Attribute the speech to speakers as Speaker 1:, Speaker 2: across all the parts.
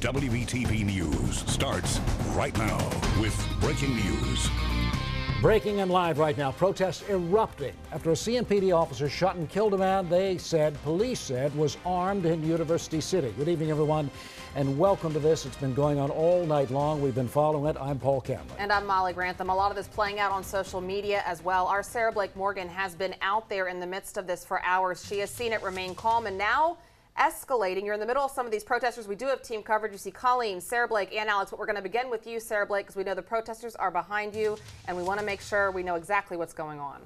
Speaker 1: WBTV News starts right now with breaking news.
Speaker 2: Breaking and live right now, protests erupting after a CMPD officer shot and killed a man police said was armed in University City. Good evening, everyone, and welcome to this. It's been going on all night long. We've been following it. I'm Paul Cameron.
Speaker 3: And I'm Molly Grantham. A lot of this playing out on social media as well. Our Sarah Blake Morgan has been out there in the midst of this for hours. She has seen it remain calm and now escalating. You're in the middle of some of these protesters. We do have team coverage. You see Colleen, Sarah Blake, and Alex, but we're going to begin with you, Sarah Blake, because we know the protesters are behind you, and we want to make sure we know exactly what's going on.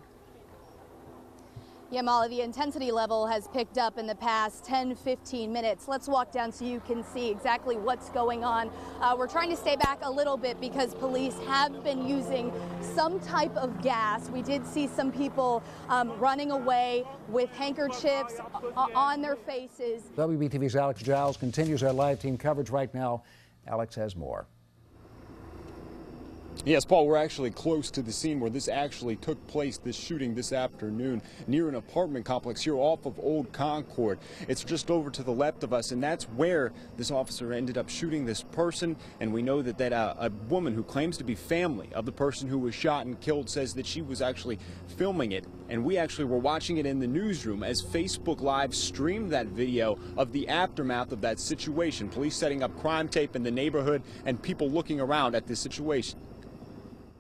Speaker 4: Yeah, Molly, the intensity level has picked up in the past 10-15 minutes. Let's walk down so you can see exactly what's going on. We're trying to stay back a little bit because police have been using some type of gas. We did see some people running away with handkerchiefs on their faces.
Speaker 2: WBTV's Alex Giles continues our live team coverage right now. Alex has more.
Speaker 5: Yes, Paul, we're actually close to the scene where this actually took place, this shooting this afternoon, near an apartment complex here off of Old Concord. It's just over to the left of us, and that's where this officer ended up shooting this person. And we know that a woman who claims to be family of the person who was shot and killed says that she was actually filming it. And we actually were watching it in the newsroom as Facebook Live streamed that video of the aftermath of that situation. Police setting up crime tape in the neighborhood and people looking around at this situation.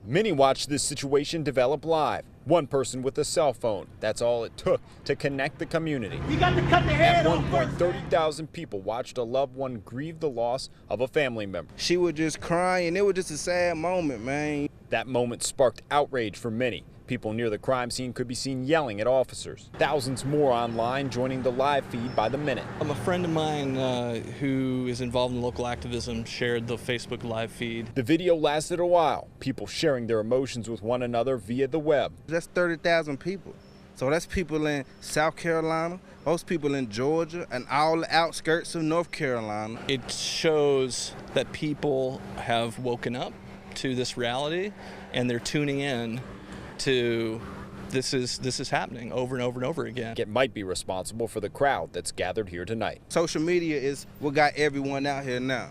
Speaker 5: Many watched this situation develop live. One person with a cell phone. That's all it took to connect the community.
Speaker 6: You got to cut the head off.
Speaker 5: At one point, 30,000 people watched a loved one grieve the loss of a family member.
Speaker 7: She was just crying. It was just a sad moment, man.
Speaker 5: That moment sparked outrage for many. People near the crime scene could be seen yelling at officers. Thousands more online joining the live feed by the minute.
Speaker 8: A friend of mine who is involved in local activism shared the Facebook Live feed.
Speaker 5: The video lasted a while, people sharing their emotions with one another via the web.
Speaker 7: That's 30,000 people. So that's people in South Carolina, most people in Georgia, and all the outskirts of North Carolina.
Speaker 8: It shows that people have woken up to this reality and they're tuning in to this is happening over and over and over again.
Speaker 5: It might be responsible for the crowd that's gathered here tonight.
Speaker 7: Social media is what got everyone out here now.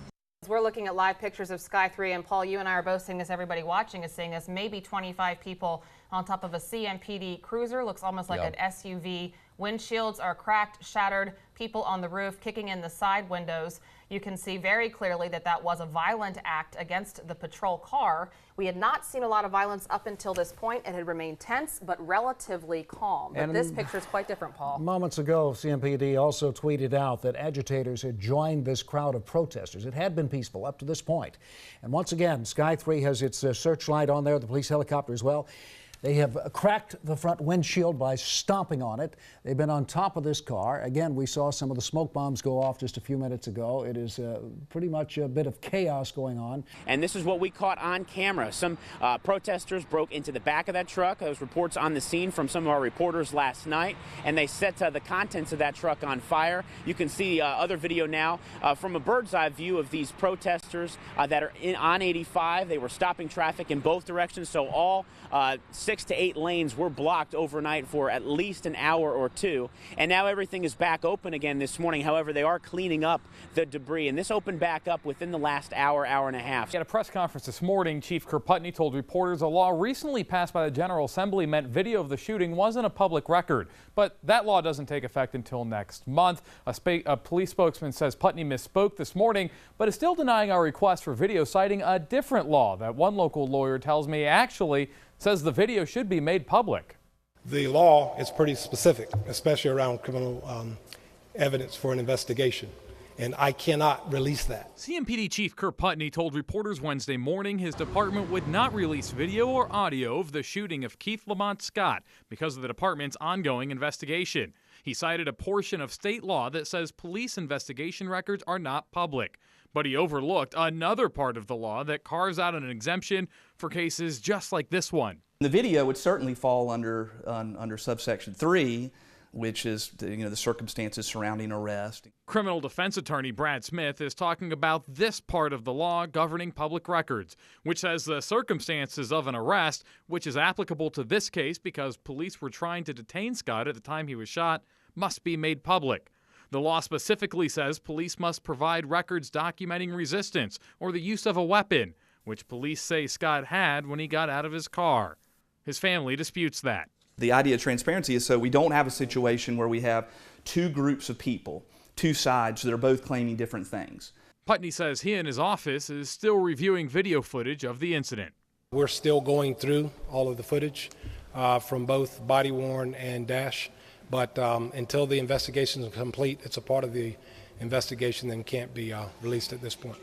Speaker 3: We're looking at live pictures of Sky 3, and Paul, you and I are both seeing this. Everybody watching is seeing this. Maybe 25 people on top of a CMPD cruiser. Looks almost like an SUV. Windshields are cracked, shattered. People on the roof kicking in the side windows. You can see very clearly that that was a violent act against the patrol car. We had not seen a lot of violence up until this point. It had remained tense but relatively calm. But this picture is quite different, Paul.
Speaker 2: Moments ago, CMPD also tweeted out that agitators had joined this crowd of protesters. It had been peaceful up to this point. And once again, Sky 3 has its searchlight on there, the police helicopter as well. They have cracked the front windshield by stomping on it. They've been on top of this car. Again, we saw some of the smoke bombs go off just a few minutes ago. It is pretty much a bit of chaos going on.
Speaker 9: And this is what we caught on camera. Some protesters broke into the back of that truck. There was reports on the scene from some of our reporters last night, and they set the contents of that truck on fire. You can see other video now from a bird's eye view of these protesters that are on 85. They were stopping traffic in both directions, so all 6 to 8 lanes were blocked overnight for at least an hour or two. And now everything is back open again this morning. However, they are cleaning up the debris, and this opened back up within the last hour and a half.
Speaker 10: At a press conference this morning, Chief Kirkputney told reporters a law recently passed by the General Assembly meant video of the shooting wasn't a public record. But that law doesn't take effect until next month. A police spokesman says Putney misspoke this morning, but is still denying our request for video, citing a different law that one local lawyer tells me actually says the video should be made public.
Speaker 11: The law is pretty specific, especially around criminal evidence for an investigation, and I cannot release that.
Speaker 10: CMPD Chief Kirkputney told reporters Wednesday morning his department would not release video or audio of the shooting of Keith Lamont Scott because of the department's ongoing investigation. He cited a portion of state law that says police investigation records are not public. But he overlooked another part of the law that carves out an exemption for cases just like this one.
Speaker 12: The video would certainly fall under subsection 3, which is the circumstances surrounding arrest.
Speaker 10: Criminal defense attorney Brad Smith is talking about this part of the law governing public records, which says the circumstances of an arrest, which is applicable to this case because police were trying to detain Scott at the time he was shot, must be made public. The law specifically says police must provide records documenting resistance or the use of a weapon, which police say Scott had when he got out of his car. His family disputes that.
Speaker 12: The idea of transparency is so we don't have a situation where we have two groups of people, two sides that are both claiming different things.
Speaker 10: Putney says he and his office is still reviewing video footage of the incident.
Speaker 11: We're still going through all of the footage from both body-worn and dash, but until the investigation is complete, it's a part of the investigation and can't be released at this point.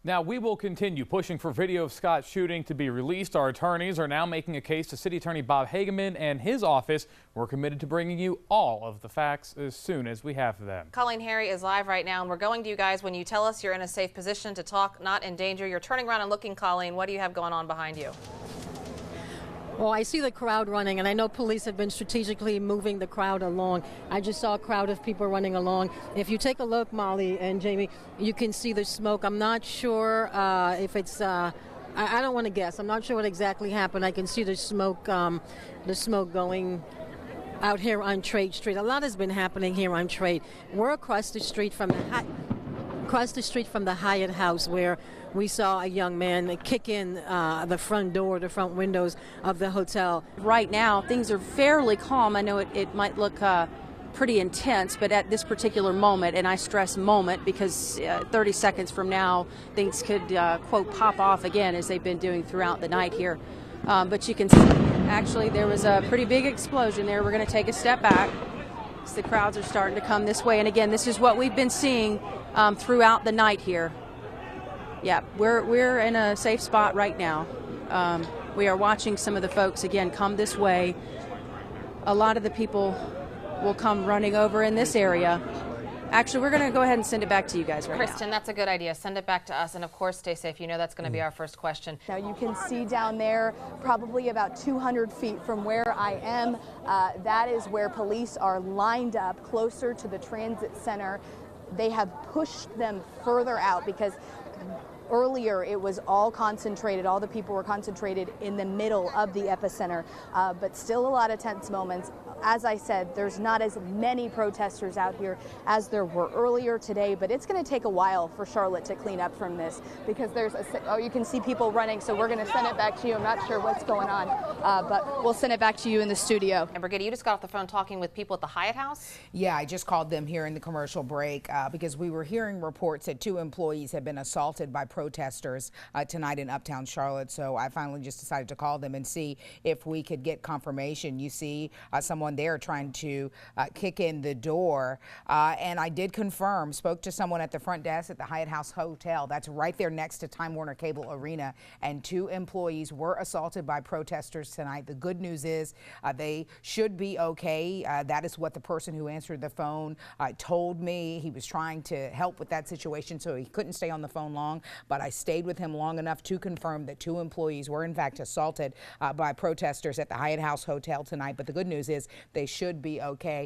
Speaker 10: Now, we will continue pushing for video of Scott's shooting to be released. Our attorneys are now making a case to City Attorney Bob Hageman and his office. We're committed to bringing you all of the facts as soon as we have them.
Speaker 3: Colleen Harry is live right now, and we're going to you guys when you tell us you're in a safe position to talk, not in danger. You're turning around and looking, Colleen. What do you have going on behind you?
Speaker 6: Well, I see the crowd running, and I know police have been strategically moving the crowd along. I just saw a crowd of people running along. If you take a look, Molly and Jamie, you can see the smoke. I'm not sure if it's, I don't want to guess. I'm not sure what exactly happened. I can see the smoke going out here on Trade Street. A lot has been happening here on Trade. We're across the street from the Hyatt House, where we saw a young man kick in the front door, the front windows of the hotel.
Speaker 13: Right now, things are fairly calm. I know it might look pretty intense, but at this particular moment, and I stress moment because 30 seconds from now, things could, quote, pop off again as they've been doing throughout the night here. But you can see, actually, there was a pretty big explosion there. We're going to take a step back. The crowds are starting to come this way. And again, this is what we've been seeing throughout the night here. Yeah, we're in a safe spot right now. We are watching some of the folks, again, come this way. A lot of the people will come running over in this area. Actually, we're going to go ahead and send it back to you guys right now.
Speaker 3: Kristen, that's a good idea. Send it back to us, and of course, stay safe. You know that's going to be our first question.
Speaker 4: Now you can see down there, probably about 200 feet from where I am, that is where police are lined up closer to the transit center. They have pushed them further out because earlier it was all concentrated, all the people were concentrated in the middle of the epicenter, but still a lot of tense moments. As I said, there's not as many protesters out here as there were earlier today, but it's going to take a while for Charlotte to clean up from this because there's you can see people running, so we're going to send it back to you. I'm not sure what's going on, but we'll send it back to you in the studio.
Speaker 3: And Brigitte, you just got off the phone talking with people at the Hyatt House?
Speaker 14: Yeah, I just called them here in the commercial break because we were hearing reports that 2 employees had been assaulted by protesters tonight in Uptown Charlotte, so I finally just decided to call them and see if we could get confirmation. You see someone there trying to kick in the door, and I did confirm, spoke to someone at the front desk at the Hyatt House Hotel. That's right there next to Time Warner Cable Arena, and 2 employees were assaulted by protesters tonight. The good news is they should be okay. That is what the person who answered the phone told me. He was trying to help with that situation, so he couldn't stay on the phone long, but I stayed with him long enough to confirm that 2 employees were in fact assaulted by protesters at the Hyatt House Hotel tonight. But the good news is they should be okay.